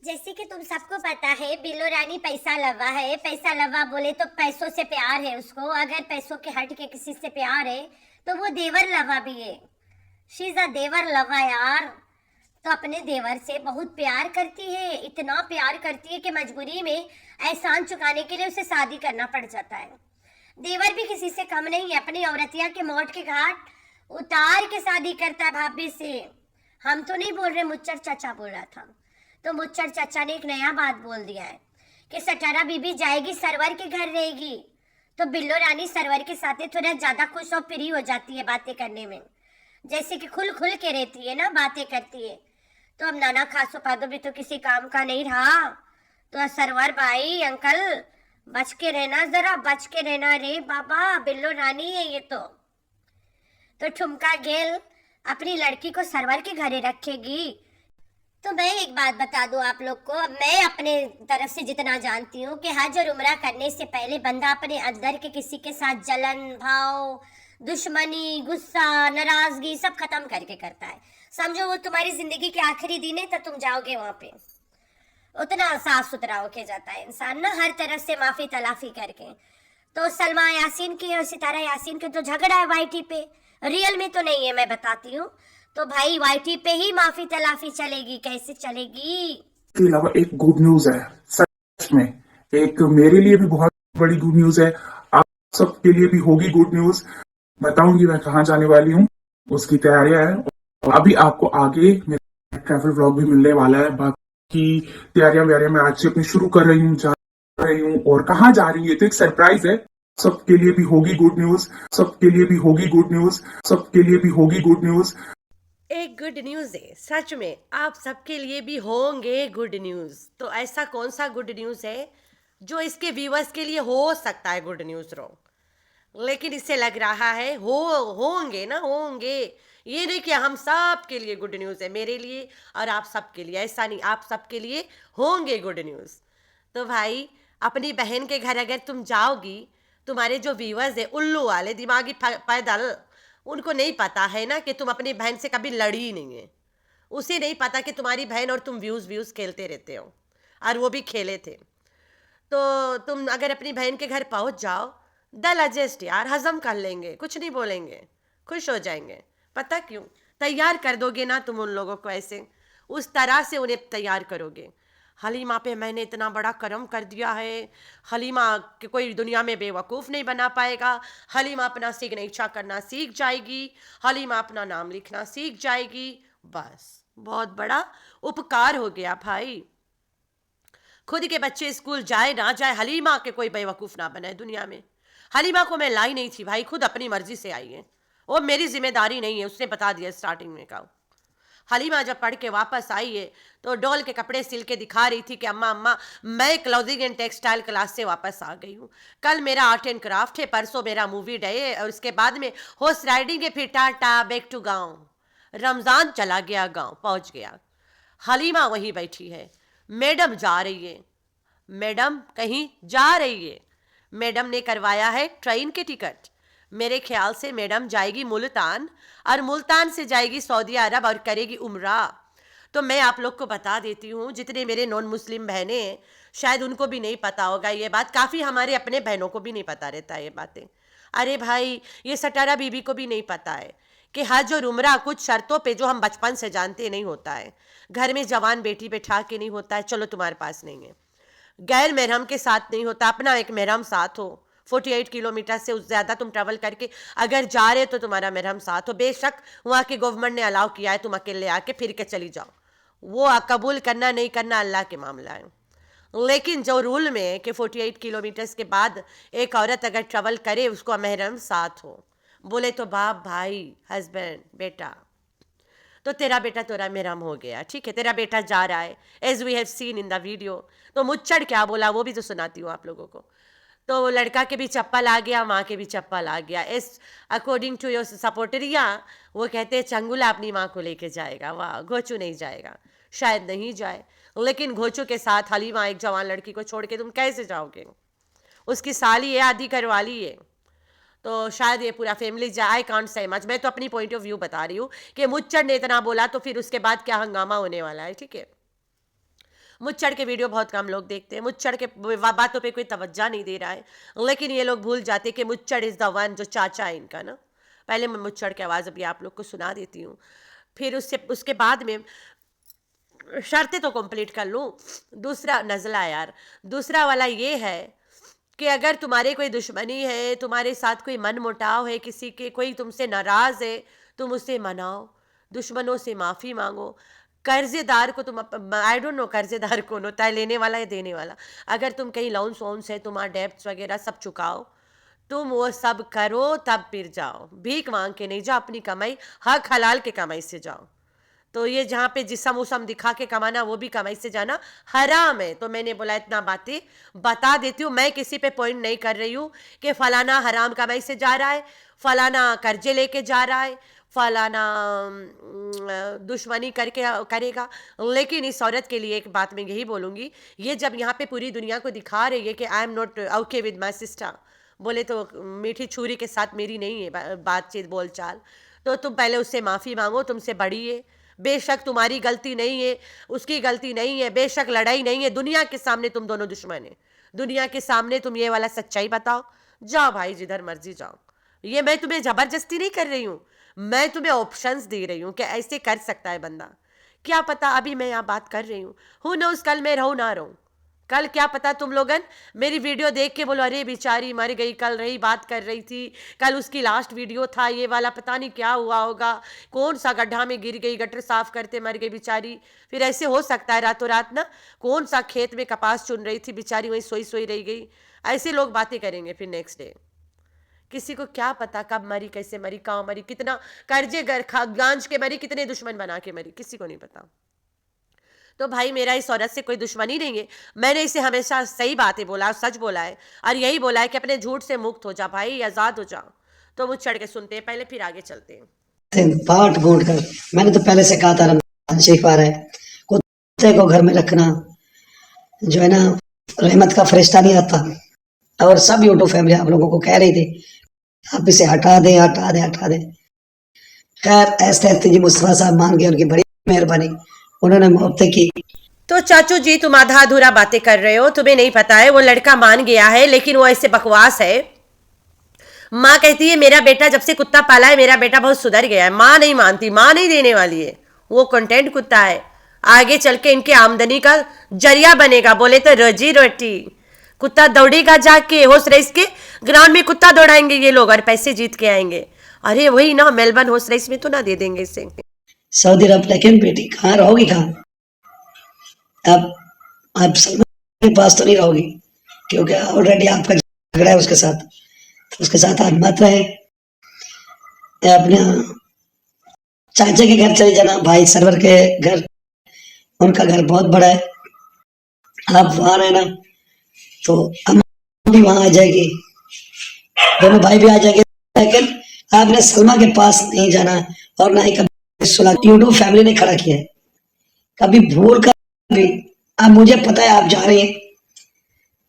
जैसे कि तुम सबको पता है बिल्लो रानी पैसा लवा है। पैसा लवा बोले तो पैसों से प्यार है उसको। अगर पैसों के हट के किसी से प्यार है तो वो देवर लवा भी है। शी इज अ देवर लवा यार। तो अपने देवर से बहुत प्यार करती है, इतना प्यार करती है कि मजबूरी में एहसान चुकाने के लिए उसे शादी करना पड़ जाता है। देवर भी किसी से कम नहीं है, अपनी औरतिया के मौत के घाट उतार के शादी करता है भाभी से। हम तो नहीं बोल रहे, मुच्चर चाचा बोल रहा था। तो मुच्चर चाचा ने एक नया बात बोल दिया है कि सटारा बीबी जाएगी सरवर के घर रहेगी। तो बिल्लो रानी सरवर के साथ थोड़ा ज्यादा खुश और फ्री हो जाती है बातें करने में, जैसे कि खुल खुल के रहती है ना, बातें करती है। तो अब नाना खासो पादो भी तो किसी काम का नहीं रहा। तो सरवर भाई अंकल बच के रहना, जरा बच के रहना रे बाबा, बिल्लो रानी है ये तो ठुमका गेल अपनी लड़की को सरवर के घरे रखेगी। तो मैं एक बात बता दूं आप लोग को, मैं अपने तरफ से जितना जानती हूँ कि हज और उम्रा करने से पहले बंदा अपने अंदर के किसी के साथ जलन भाव, दुश्मनी, गुस्सा, नाराजगी सब खत्म करके करता है। समझो वो तुम्हारी जिंदगी के आखिरी दिन है, तो तुम जाओगे वहां पे, उतना साफ सुथरा होके जाता है इंसान ना, हर तरफ से माफी तलाफी करके। तो सलमा यासीन की और सितारा यासीन के तो झगड़ा है वाईटी पे, रियल में तो नहीं है, मैं बताती हूँ। तो भाई वाईटी पे ही माफी तलाफी चलेगी, कैसे चलेगी। के अलावा एक गुड न्यूज है, सच में एक मेरे लिए भी बहुत बड़ी गुड न्यूज है, आप सबके लिए भी होगी गुड न्यूज। बताऊंगी मैं कहाँ जाने वाली हूँ, उसकी तैयारियां है। और अभी आपको आगे मेरा ट्रैवल व्लॉग भी मिलने वाला है। बाकी तैयारियां व्यारियां मैं आज से अपनी शुरू कर रही हूँ, जा रही हूँ, और कहाँ जा रही हूँ ये तो एक सरप्राइज है। सबके लिए भी होगी गुड न्यूज, सबके लिए भी होगी गुड न्यूज, सबके लिए भी होगी गुड न्यूज। एक गुड न्यूज़ है, सच में आप सबके लिए भी होंगे गुड न्यूज़। तो ऐसा कौन सा गुड न्यूज़ है जो इसके व्यूअर्स के लिए हो सकता है गुड न्यूज़ रो, लेकिन इससे लग रहा है होंगे ना, होंगे। ये नहीं कि हम सब के लिए गुड न्यूज़ है, मेरे लिए और आप सबके लिए, ऐसा नहीं, आप सबके लिए होंगे गुड न्यूज़। तो भाई अपनी बहन के घर अगर तुम जाओगी, तुम्हारे जो व्यूअर्स है उल्लू वाले दिमागी पैदल, उनको नहीं पता है ना कि तुम अपनी बहन से कभी लड़ी नहीं है। उसे नहीं पता कि तुम्हारी बहन और तुम व्यूज़ व्यूज़ खेलते रहते हो, और वो भी खेले थे। तो तुम अगर अपनी बहन के घर पहुंच जाओ, दल एडजस्ट यार, हजम कर लेंगे, कुछ नहीं बोलेंगे, खुश हो जाएंगे। पता क्यों? तैयार कर दोगे ना तुम उन लोगों को, ऐसे उस तरह से उन्हें तैयार करोगे। हलीमा पे मैंने इतना बड़ा करम कर दिया है, हलीमा के कोई दुनिया में बेवकूफ़ नहीं बना पाएगा। हलीमा अपना सिग्नेचर करना सीख जाएगी, हलीमा अपना नाम लिखना सीख जाएगी। बस बहुत बड़ा उपकार हो गया भाई। खुद के बच्चे स्कूल जाए ना जाए, हलीमा के कोई बेवकूफ़ ना बने दुनिया में। हलीमा को मैं लाई नहीं थी भाई, खुद अपनी मर्जी से आई है, वो मेरी जिम्मेदारी नहीं है, उसने बता दिया स्टार्टिंग में। कहा हलीमा जब पढ़ के वापस आई है तो डॉल के कपड़े सिल के दिखा रही थी कि अम्मा अम्मा मैं क्लॉथिंग एंड टेक्सटाइल क्लास से वापस आ गई हूँ, कल मेरा आर्ट एंड क्राफ्ट है, परसों मेरा मूवी डे है, और उसके बाद में हॉर्स राइडिंग है, फिर टाटा बैक टू गाँव। रमज़ान चला गया, गाँव पहुँच गया। हलीमा वहीं बैठी है, मैडम जा रही है, मैडम कहीं जा रही है, मैडम ने करवाया है ट्रेन के टिकट। मेरे ख्याल से मैडम जाएगी मुल्तान, और मुल्तान से जाएगी सऊदी अरब और करेगी उम्रा। तो मैं आप लोग को बता देती हूँ, जितने मेरे नॉन मुस्लिम बहनें हैं शायद उनको भी नहीं पता होगा ये बात, काफ़ी हमारे अपने बहनों को भी नहीं पता रहता है ये बातें। अरे भाई ये सटारा बीबी को भी नहीं पता है कि हज और उम्रा कुछ शर्तों पे जो हम बचपन से जानते नहीं होता है। घर में जवान बेटी बैठा के नहीं होता है, चलो तुम्हारे पास नहीं है, गैर महरम के साथ नहीं होता, अपना एक महरम साथ हो। 48 किलोमीटर से उस ज़्यादा तुम ट्रैवल करके अगर जा रहे हो तो तुम्हारा महरम साथ हो। बेशक वहाँ की गवर्नमेंट ने अलाउ किया है तुम अकेले आके फिर के चली जाओ, वो कबूल करना नहीं करना अल्लाह के मामला है। लेकिन जो रूल में है कि 48 किलोमीटर्स के बाद एक औरत अगर ट्रैवल करे उसको महरम साथ हो, बोले तो बाप भाई हस्बैंड बेटा। तो तेरा बेटा तेरा मेहरम हो गया, ठीक है, तेरा बेटा जा रहा है as we have seen in the video. तो मुच्चड़ क्या बोला वो भी तो सुनाती हूँ आप लोगों को। तो लड़का के भी चप्पल आ गया, माँ के भी चप्पल आ गया, इस अकॉर्डिंग टू योर सपोर्टरिया। वो कहते हैं चंगुला अपनी माँ को लेके जाएगा, वाह, घोचू नहीं जाएगा, शायद नहीं जाए, लेकिन घोचू के साथ हलीमा एक जवान लड़की को छोड़ के तुम कैसे जाओगे? उसकी साली है, आधी घरवाली है, तो शायद ये पूरा फैमिली जाए। आई कांट से मच, मैं तो अपनी पॉइंट ऑफ व्यू बता रही हूँ कि मुच्चड़ ने इतना बोला तो फिर उसके बाद क्या हंगामा होने वाला है, ठीक है। मुच्छड़ के वीडियो बहुत कम लोग देखते हैं, मुच्छड़ के बातों पे कोई तवज्जो नहीं दे रहा है, लेकिन ये लोग भूल जाते कि मुच्छड़ इज़ द वन, जो चाचा है इनका ना। पहले मैं मुच्छड़ की आवाज़ अभी आप लोग को सुना देती हूँ, फिर उसके बाद में शर्तें तो कंप्लीट कर लूँ। दूसरा नज़ला यार, दूसरा वाला ये है कि अगर तुम्हारे कोई दुश्मनी है, तुम्हारे साथ कोई मन मुटाव है, किसी के कोई तुमसे नाराज़ है, तुम उसे मनाओ, दुश्मनों से माफ़ी मांगो, कर्जेदार को तुम आई डोंट नो कर्जेदार कौन होता है, लेने वाला या देने वाला। अगर तुम कहीं लोन्स वोन्स है, तुम्हारा डेब्ट्स वगैरह सब चुकाओ, तुम वो सब करो, तब फिर जाओ। भीख मांग के नहीं जाओ, अपनी कमाई हक हलाल के कमाई से जाओ। तो ये जहाँ पे जिसम उसम दिखा के कमाना, वो भी कमाई से जाना हराम है। तो मैंने बोला इतना बातें बता देती हूँ, मैं किसी पे पॉइंट नहीं कर रही हूँ कि फलाना हराम कमाई से जा रहा है, फलाना कर्जे लेके जा रहा है, फलाना दुश्मनी करके करेगा। लेकिन इस औरत के लिए एक बात मैं यही बोलूँगी, ये जब यहाँ पे पूरी दुनिया को दिखा रही है कि I am not okay with my sister, बोले तो मीठी छुरी के साथ मेरी नहीं है बातचीत बोलचाल, तो तुम पहले उससे माफ़ी मांगो, तुमसे बड़ी है, बेशक तुम्हारी गलती नहीं है, उसकी गलती नहीं है, बेशक लड़ाई नहीं है, दुनिया के सामने तुम दोनों दुश्मन है, दुनिया के सामने तुम ये वाला सच्चाई बताओ, जाओ भाई जिधर मर्जी जाओ। ये मैं तुम्हें जबरदस्ती नहीं कर रही हूँ, मैं तुम्हें ऑप्शंस दे रही हूँ कि ऐसे कर सकता है बंदा। क्या पता अभी मैं यहाँ बात कर रही हूँ, हु नोस कल मैं रहूँ ना रहूँ, कल क्या पता तुम लोगन मेरी वीडियो देख के बोलो अरे बेचारी मर गई, कल रही बात कर रही थी, कल उसकी लास्ट वीडियो था ये वाला, पता नहीं क्या हुआ होगा, कौन सा गड्ढा में गिर गई, गटर साफ करते मर गई बेचारी। फिर ऐसे हो सकता है रातों रात ना, कौन सा खेत में कपास चुन रही थी बेचारी, वहीं सोई सोई रह गई। ऐसे लोग बातें करेंगे फिर नेक्स्ट डे। किसी को क्या पता कब मरी, कैसे मरी, कहाँ मरी, कितना कर्जे गांज के मरी, कितने दुश्मन बना के मरी, किसी को नहीं पता। तो भाई मेरा इस औरत से कोई दुश्मनी नहीं है, मैंने इसे हमेशा सही बातें बोला, सच बोला है, और यही बोला है कि अपने झूठ से मुक्त हो जा भाई, आज़ाद हो जा। तो मुझ चढ़ के सुनते हैं, पहले फिर आगे चलते हैं। बांट बूंट कर, मैंने तो पहले से कहा था रमजान शरीफ आ रहा है, कुत्ते को घर में रखना जो है ना, रहमत का फरिश्ता नहीं आता। और सब यूट्यूब फैमिली आप लोगों को कह रही थी आप इसे हटा दें, हटा दें, हटा दें। खैर ऐसे जी मुस्तफा साहब मान गए, उनकी बड़ी मेहरबानी, उन्होंने मोहब्बत की। तो चाचू जी तुम आधा अधूरा बातें कर रहे हो, तुम्हें नहीं पता है वो लड़का मान गया है, लेकिन वो ऐसे बकवास है। माँ कहती है मेरा बेटा जब से कुत्ता पाला है मेरा बेटा बहुत सुधर गया है, माँ नहीं मानती, माँ नहीं देने वाली है, वो कंटेंट कुत्ता है, आगे चल के इनके आमदनी का जरिया बनेगा, बोले तो रोजी रोटी। कुत्ता दौड़ेगा जाके हॉर्स रेस के ग्राउंड में, कुत्ता दौड़ाएंगे ये लोग और पैसे जीत के आएंगे। अरे वही ना, मेलबर्न हॉर्स रेस में तो ना दे देंगे इसे। सऊदी अरब, लेकिन बेटी कहाँ रहोगी, कहाँ अब सलमान के पास तो नहीं रहोगी, क्योंकि ऑलरेडी आपका झगड़ा है उसके साथ, तो उसके साथ आप मत रहे। अपने चाचा के घर चले जाना, भाई सरवर के घर, उनका घर बहुत बड़ा है, आप वहां रहना, तो अम्मा भी वहां आ जाएगी, दोनों भाई भी आ जाएंगे। लेकिन आपने सलमा के पास नहीं जाना, और ना ही कभी सुना। यूट्यूब फैमिली ने खड़ा किया है, कभी भूल कर भी, अब मुझे पता है आप जा रहे हैं,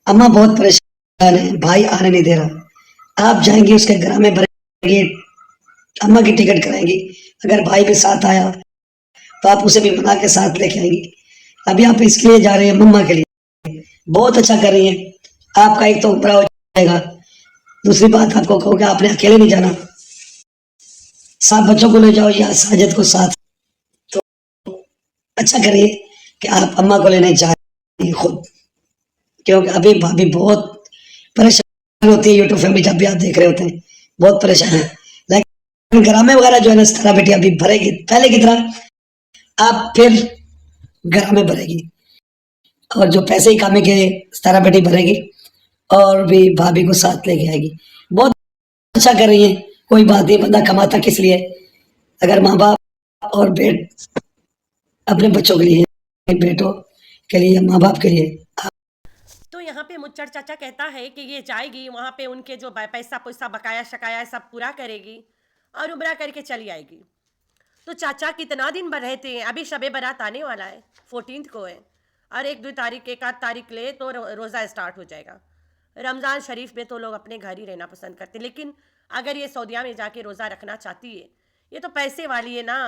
अम्मा बहुत परेशान है, भाई आने नहीं दे रहा, आप जाएंगे उसके घर में भरेंगे, अम्मा की टिकट कराएंगी, अगर भाई भी साथ आया तो आप उसे भी मना के साथ लेके आएंगी। अभी आप इसके लिए जा रहे हैं, मम्मा के लिए, बहुत अच्छा कर रही हैं, आपका एक तो बड़ा हो जाएगा। दूसरी बात आपको कहूँ कि आपने अकेले नहीं जाना, सात बच्चों को ले जाओ या साजिद को साथ, तो अच्छा करिए कि आप अम्मा को लेने जा रही खुद, क्योंकि अभी भाभी बहुत परेशान होती है, यूट्यूब फैमिली जब भी आप देख रहे होते हैं बहुत परेशान है। लेकिन ग्रामे वगैरह जो है ना, सारा बेटी अभी भरेगी पहले की तरह, आप फिर ग्रामे भरेगी, और जो पैसे ही कामे के सारा बेटी भरेगी, और भी भाभी को साथ लेके आएगी। बहुत अच्छा कर रही है, कोई बात नहीं, बंदा कमाता किस लिए, अगर माँ बाप और अपने बच्चों के लिए, बेटों के लिए, माँ बाप के लिए। तो यहाँ पे मुच्चर चाचा कहता है कि ये जाएगी वहाँ पे, उनके जो पैसा पैसा बकाया शकाया सब पूरा करेगी और उम्रा करके चली आएगी। तो चाचा कितना दिन भर रहते हैं, अभी शबे बारात आने वाला है, 14 को है, और 1-2 तारीख 1 आध तारीख ले तो रोज़ा स्टार्ट हो जाएगा। रमज़ान शरीफ में तो लोग अपने घर ही रहना पसंद करते, लेकिन अगर ये सऊदिया में जाके रोज़ा रखना चाहती है, ये तो पैसे वाली है ना,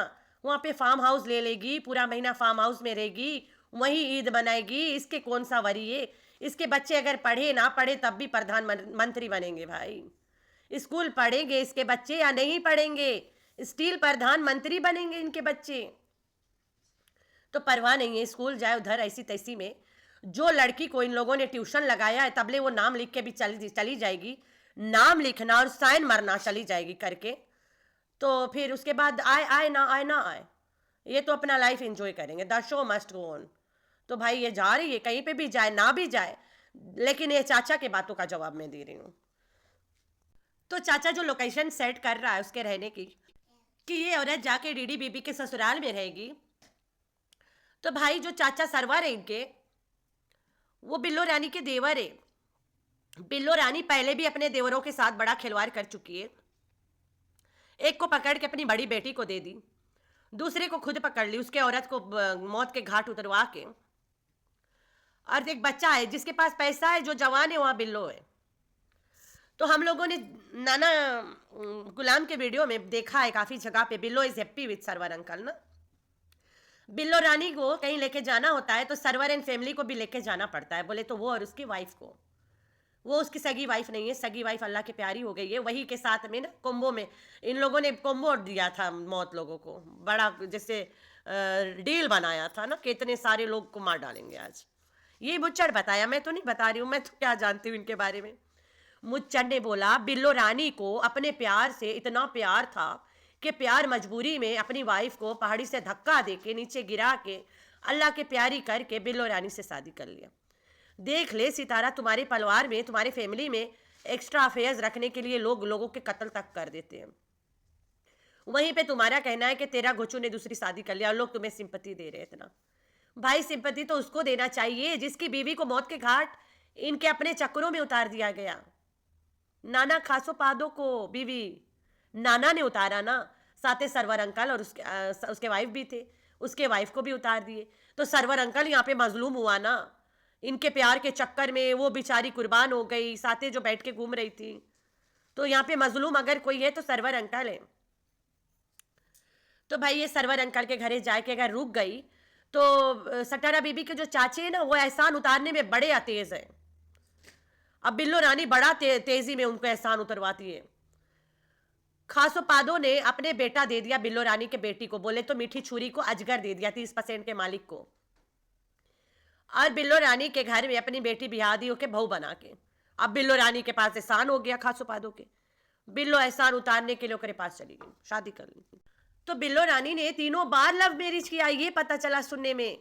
वहाँ पे फार्म हाउस ले लेगी, पूरा महीना फार्म हाउस में रहेगी, वही ईद मनाएगी, इसके कौन सा वरी है। इसके बच्चे अगर पढ़े ना पढ़े तब भी प्रधानमंत्री बनेंगे भाई। स्कूल पढ़ेंगे इसके बच्चे या नहीं पढ़ेंगे, स्टील प्रधानमंत्री बनेंगे इनके बच्चे। तो परवाह नहीं है, स्कूल जाए उधर ऐसी तैसी में। जो लड़की को इन लोगों ने ट्यूशन लगाया है तबले वो नाम लिख के भी चली जाएगी, नाम लिखना और साइन मरना चली जाएगी करके। तो फिर उसके बाद आए ना आए, ये तो अपना लाइफ एंजॉय करेंगे। The show must go on. तो भाई ये जा रही है, कहीं पे भी जाए ना भी जाए, लेकिन ये चाचा के बातों का जवाब मैं दे रही हूँ। तो चाचा जो लोकेशन सेट कर रहा है उसके रहने की, कि ये औरत जाके डीडी बीबी के ससुराल में रहेगी, तो भाई जो चाचा सरवर है इनके, वो बिल्लो रानी के देवर है। बिल्लो रानी पहले भी अपने देवरों के साथ बड़ा खिलवाड़ कर चुकी है। एक को पकड़ के अपनी बड़ी बेटी को दे दी, दूसरे को खुद पकड़ ली, उसके औरत को मौत के घाट उतरवा के। और एक बच्चा है जिसके पास पैसा है, जो जवान है, वहां बिल्लो है। तो हम लोगों ने नाना गुलाम के वीडियो में देखा है काफी जगह पे Billo is happy with Sarwar uncle ना। बिल्लो रानी को कहीं लेके जाना होता है तो सरवर एंड फैमिली को भी लेके जाना पड़ता है। बोले तो वो और उसकी वाइफ को, वो उसकी सगी वाइफ नहीं है, सगी वाइफ अल्लाह की प्यारी हो गई है। वही के साथ में ना कोम्बो में इन लोगों ने कोम्बो दिया था मौत लोगों को, बड़ा जैसे डील बनाया था ना कि इतने सारे लोग को मार डालेंगे आज। ये मुच्चड़ बताया, मैं तो नहीं बता रही हूँ, मैं तो क्या जानती हूँ इनके बारे में। मुच्चड़ ने बोला बिल्लो रानी को अपने प्यार से इतना प्यार था कि प्यार मजबूरी में अपनी वाइफ को पहाड़ी से धक्का दे के नीचे गिरा के अल्लाह के प्यारी करके बिल्लो रानी से शादी कर लिया। देख ले सितारा, तुम्हारे परिवार में, तुम्हारे फैमिली में एक्स्ट्रा अफेयर्स रखने के लिए लोगों के कत्ल तक कर देते हैं। वहीं पे तुम्हारा कहना है कि तेरा घुचू ने दूसरी शादी कर लिया और लोग तुम्हें सिंपत्ति दे रहे हैं इतना। भाई सिंपत्ति तो उसको देना चाहिए जिसकी बीवी को मौत के घाट इनके अपने चक्करों में उतार दिया गया। नाना खासो पादो को बीवी नाना ने उतारा ना, साथे सरवर अंकल और उसके वाइफ भी थे, उसके वाइफ को भी उतार दिए। तो सरवर अंकल यहाँ पे मजलूम हुआ ना, इनके प्यार के चक्कर में वो बेचारी कुर्बान हो गई, साथे जो बैठ के घूम रही थी। तो यहाँ पे मजलूम अगर कोई है तो सरवर अंकल है। तो भाई ये सरवर अंकल के घरे जाके अगर रुक गई तो सटारा बीबी के जो चाचे हैं ना, वो एहसान उतारने में बड़े अतेज है। अब बिल्लो रानी बड़ा तेजी में उनको एहसान उतरवाती है। खासो पादो ने अपने बेटा दे दिया बिल्लो रानी के बेटी को, बोले तो मीठी छुरी को अजगर दे दिया 30% के मालिक को। और बिल्लो रानी के घर में अपनी बेटी बिहा दी होके बहू बना के। अब बिल्लो रानी के पास एहसान हो गया खासो पादो के, बिल्लो एहसान उतारने के लिए ओकरे पास चली गई, शादी कर ली। तो बिल्लो रानी ने 3 बार लव मैरिज किया, ये पता चला सुनने में।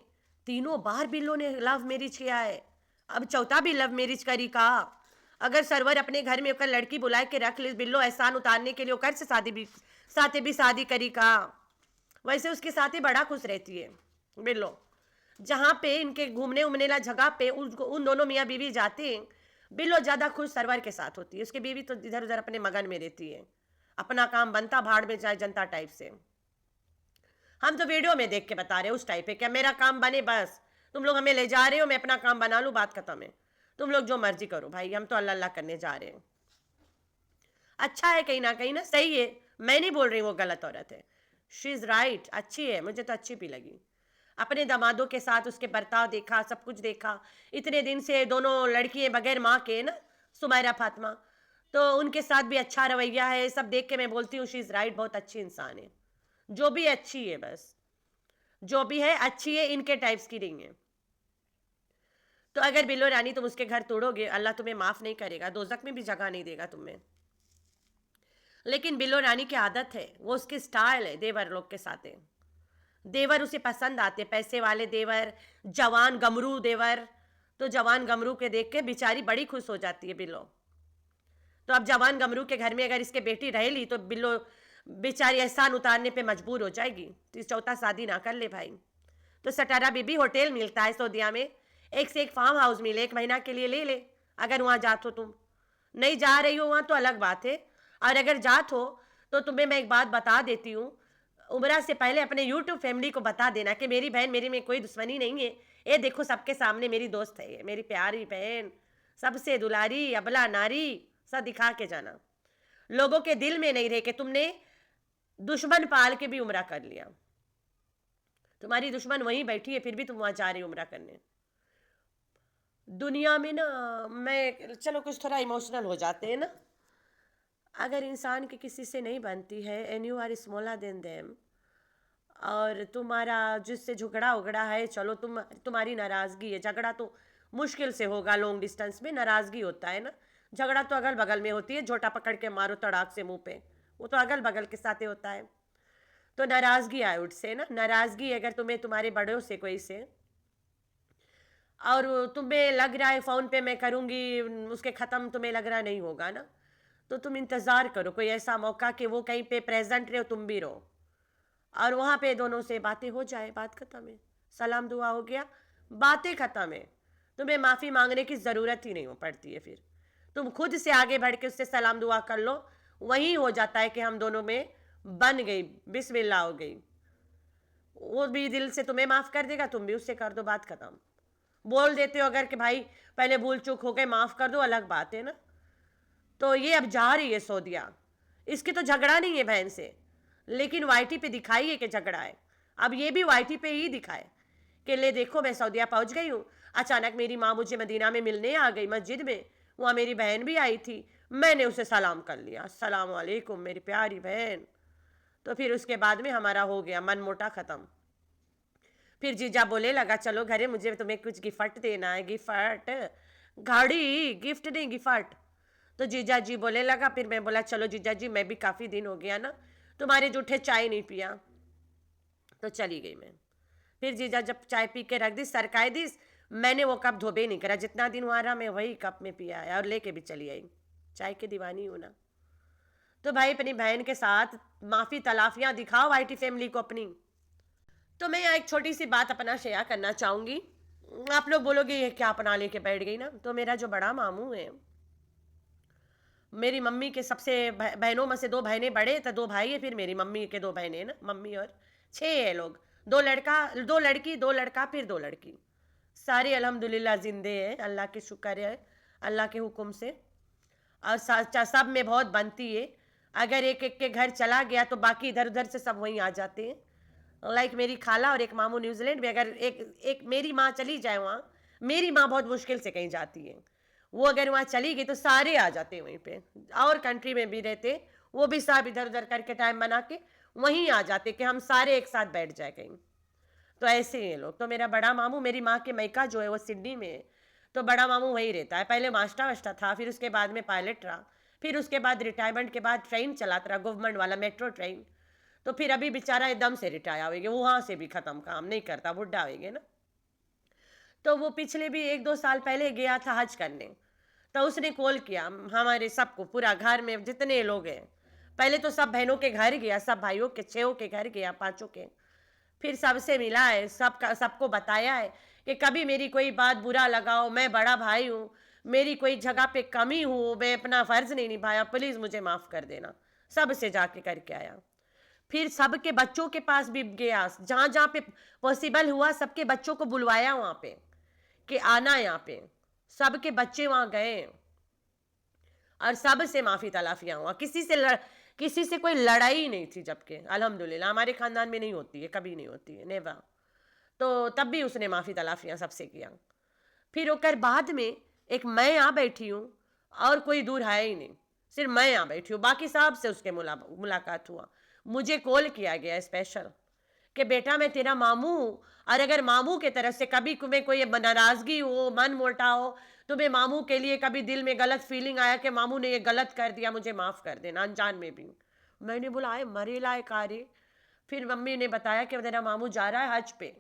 3 बार बिल्लो ने लव मैरिज किया है, अब चौथा भी लव मैरिज करी का। अगर सरवर अपने घर में ओकर लड़की बुला के रख ली बिल्लो एहसान उतारने के लिए, ओकर से साथे भी शादी करी का। वैसे उसके साथ ही बड़ा खुश रहती है बिल्लो। जहाँ पे इनके घूमने उमने ला जगह पे उन दोनों मियाँ बीवी जाते हैं, बिल्लो ज़्यादा खुश सरवर के साथ होती है। उसकी बीवी तो इधर उधर अपने मगन में रहती है, अपना काम बनता भाड़ में जाए जनता टाइप से। हम तो वीडियो में देख के बता रहे हैं उस टाइप है, क्या मेरा काम बने बस, तुम लोग हमें ले जा रहे हो, मैं अपना काम बना लूँ, बात खत्म है, तुम लोग जो मर्जी करो भाई, हम तो अल्लाह अल्लाह करने जा रहे हैं। अच्छा है कहीं ना सही है, मैं नहीं बोल रही वो गलत औरत है, शी इज़ राइट, अच्छी है, मुझे तो अच्छी भी लगी। अपने दामादों के साथ उसके बर्ताव देखा, सब कुछ देखा। इतने दिन से दोनों लड़कियां बगैर माँ के ना, सुमायरा फातिमा, तो उनके साथ भी अच्छा रवैया है, सब देख के मैं बोलती हूँ शी इज़ राइट, बहुत अच्छी इंसान है। जो भी अच्छी है, बस जो भी है अच्छी है, इनके टाइप्स की नहीं है। तो अगर बिल्लो रानी तुम उसके घर तोड़ोगे, अल्लाह तुम्हें माफ़ नहीं करेगा, दोज़ख में भी जगह नहीं देगा तुम्हें। लेकिन बिल्लो रानी की आदत है, वो उसकी स्टाइल है, देवर लोग के साथ है। देवर उसे पसंद आते, पैसे वाले देवर, जवान गमरू देवर। तो जवान गमरू के देख के बेचारी बड़ी खुश हो जाती है बिल्लो। तो अब जवान गमरू के घर में अगर इसके बेटी रह ली तो बिल्लो बेचारी एहसान उतारने पे मजबूर हो जाएगी। तो इस चौथा शादी ना कर ले भाई। तो सटारा बीबी होटल मिलता है सऊदिया में, एक से एक फार्म हाउस मिले, 1 महीना के लिए ले ले। अगर वहाँ जात हो, तुम नहीं जा रही हो वहाँ तो अलग बात है, और अगर जात हो तो तुम्हें मैं एक बात बता देती हूँ, उम्रा से पहले अपने यूट्यूब फैमिली को बता देना कि मेरी बहन, मेरी में कोई दुश्मनी नहीं है, ये देखो सबके सामने मेरी दोस्त है, ये मेरी प्यारी बहन, सबसे दुलारी अबला नारी, सब दिखा के जाना। लोगों के दिल में नहीं रहे कि तुमने दुश्मन पाल के भी उम्रा कर लिया। तुम्हारी दुश्मन वहीं बैठी है, फिर भी तुम वहाँ जा रही हो उम्रा करने। दुनिया में ना, मैं चलो कुछ थोड़ा इमोशनल हो जाते हैं ना, अगर इंसान की किसी से नहीं बनती है and you are smaller than them, और तुम्हारा जिससे झगड़ा उगड़ा है, चलो तुम्हारी नाराज़गी है, झगड़ा तो मुश्किल से होगा, लॉन्ग डिस्टेंस में नाराज़गी होता है ना, झगड़ा तो अगल बगल में होती है, झोटा पकड़ के मारो तड़ाक से मुंह पे, वो तो अगल बगल के साथ ही होता है। तो नाराज़गी आए उससे ना, नाराज़गी अगर तुम्हें तुम्हारे बड़ों से कोई से, और तुम्हें लग रहा है फ़ोन पे मैं करूँगी उसके ख़त्म, तुम्हें लग रहा नहीं होगा ना, तो तुम इंतज़ार करो कोई ऐसा मौका कि वो कहीं पे प्रेजेंट रहे, तुम भी रहो, और वहाँ पे दोनों से बातें हो जाए, बात ख़त्म है, सलाम दुआ हो गया, बातें ख़त्म है, तुम्हें माफ़ी मांगने की ज़रूरत ही नहीं हो पड़ती है, फिर तुम खुद से आगे बढ़ के उससे सलाम दुआ कर लो, वही हो जाता है कि हम दोनों में बन गई, बिस्मिल्लाह हो गई, वो भी दिल से तुम्हें माफ़ कर देगा, तुम भी उससे कर दो, बात ख़त्म। बोल देते हो अगर कि भाई पहले भूल चूक हो गए, माफ़ कर दो, अलग बात है ना। तो ये अब जा रही है सऊदिया, इसकी तो झगड़ा नहीं है बहन से, लेकिन वाईटी पे दिखाई है कि झगड़ा है, अब ये भी वाईटी पे ही दिखाए कि ले देखो मैं सऊदिया पहुंच गई हूँ, अचानक मेरी माँ मुझे मदीना में मिलने आ गई मस्जिद में, वहाँ मेरी बहन भी आई थी, मैंने उसे सलाम कर लिया, अस्सलाम वालेकुम मेरी प्यारी बहन, तो फिर उसके बाद में हमारा हो गया मन मोटा ख़त्म। फिर जीजा बोले लगा चलो घरे, मुझे तुम्हें कुछ गिफ्ट देना है, गिफ्ट, घड़ी, गिफ्ट नहीं गिफ्ट। तो जीजा जी बोले लगा, फिर मैं बोला चलो जीजा जी, मैं भी काफ़ी दिन हो गया ना तुम्हारे जूठे चाय नहीं पिया, तो चली गई मैं। फिर जीजा जब चाय पी के रख दी, सरकाई दी, मैंने वो कप धोबे नहीं करा, जितना दिन वहाँ रहा मैं वही कप में पिया है और लेके भी चली आई, चाय की दीवानी हूँ ना। तो भाई अपनी बहन के साथ माफ़ी तलाफियाँ दिखाओ आईटी फैमिली को अपनी। तो मैं यहाँ एक छोटी सी बात अपना शेयर करना चाहूँगी, आप लोग बोलोगे ये क्या अपना लेके बैठ गई ना, तो मेरा जो बड़ा मामू है, मेरी मम्मी के सबसे बहनों में से 2 बहनें बड़े, तो 2 भाई है, फिर मेरी मम्मी के 2 बहनें ना, मम्मी और 6 है लोग, 2 लड़का 2 लड़की 2 लड़का फिर 2 लड़की, सारे अल्हम्दुलिल्लाह जिंदे हैं, अल्लाह के शुक्र है, अल्लाह के हुक्म से, और सब में बहुत बनती है, अगर एक एक के घर चला गया तो बाकी इधर उधर से सब वहीं आ जाते हैं। लाइक मेरी खाला और एक मामू न्यूजीलैंड में, अगर एक मेरी माँ चली जाए वहाँ, मेरी माँ बहुत मुश्किल से कहीं जाती है, वो अगर वहाँ चली गई तो सारे आ जाते हैं वहीं पे, और कंट्री में भी रहते, वो भी सब इधर उधर करके टाइम बना के वहीं आ जाते कि हम सारे एक साथ बैठ जाए कहीं। तो ऐसे ही लोग, तो मेरा बड़ा मामू, मेरी माँ के मैका जो है वो सिडनी में है, तो बड़ा मामू वहीं रहता है, पहले मास्टर वास्टर था, फिर उसके बाद में पायलट रहा, फिर उसके बाद रिटायरमेंट के बाद ट्रेन चलाता रहा, गवर्नमेंट वाला मेट्रो ट्रेन, तो फिर अभी बेचारा एकदम से रिटायर होगे, वो वहाँ से भी ख़त्म, काम नहीं करता, बुढ़ा होगे ना। तो वो पिछले भी 1-2 साल पहले गया था हज करने, तो उसने कॉल किया हमारे सबको, पूरा घर में जितने लोग हैं, पहले तो सब बहनों के घर गया, सब भाइयों के 6 के घर गया, 5 के, फिर सबसे मिला है, सबको बताया है कि कभी मेरी कोई बात बुरा लगाओ, मैं बड़ा भाई हूँ, मेरी कोई जगह पे कमी हो, मैं अपना फ़र्ज़ नहीं निभाया, प्लीज़ मुझे माफ़ कर देना, सबसे जाके करके आया। फिर सबके बच्चों के पास भी गया, जहाँ जहाँ पे पॉसिबल हुआ सबके बच्चों को बुलवाया वहाँ पे कि आना यहाँ पे, सबके बच्चे वहाँ गए और सब से माफ़ी तलाफियाँ हुआ, किसी से कोई लड़ाई नहीं थी, जबकि अल्हम्दुलिल्लाह हमारे ख़ानदान में नहीं होती है, कभी नहीं होती है, नेवर। तो तब भी उसने माफ़ी तलाफियाँ सबसे किया। फिर ओकर बाद में एक मैं यहाँ बैठी हूँ और कोई दूर है ही नहीं, सिर्फ मैं यहाँ बैठी हूँ, बाकी साहब से उसके मुलाकात हुआ, मुझे कॉल किया गया स्पेशल कि बेटा मैं तेरा मामू हूँ, और अगर मामू के तरफ से कभी तुम्हें कोई नाराज़गी हो, मन मोटा हो, तुम्हें मामू के लिए कभी दिल में गलत फीलिंग आया कि मामू ने ये गलत कर दिया, मुझे माफ़ कर देना, अनजान में भी। मैंने बोला आए मरे लाए कारे। फिर मम्मी ने बताया कि तेरा मामू जा रहा है हज पे,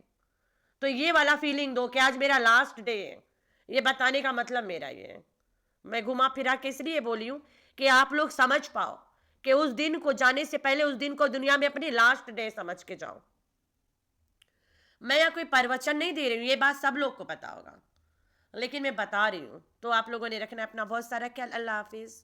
तो ये वाला फीलिंग दो कि आज मेरा लास्ट डे है, ये बताने का मतलब मेरा ये है। मैं घुमा फिरा के इसलिए बोली हूँ कि आप लोग समझ पाओ कि उस दिन को जाने से पहले उस दिन को दुनिया में अपनी लास्ट डे समझ के जाओ। मैं यहाँ कोई प्रवचन नहीं दे रही हूँ, ये बात सब लोग को पता होगा, लेकिन मैं बता रही हूँ, तो आप लोगों ने रखना अपना बहुत सारा ख्याल। अल्लाह हाफिज़।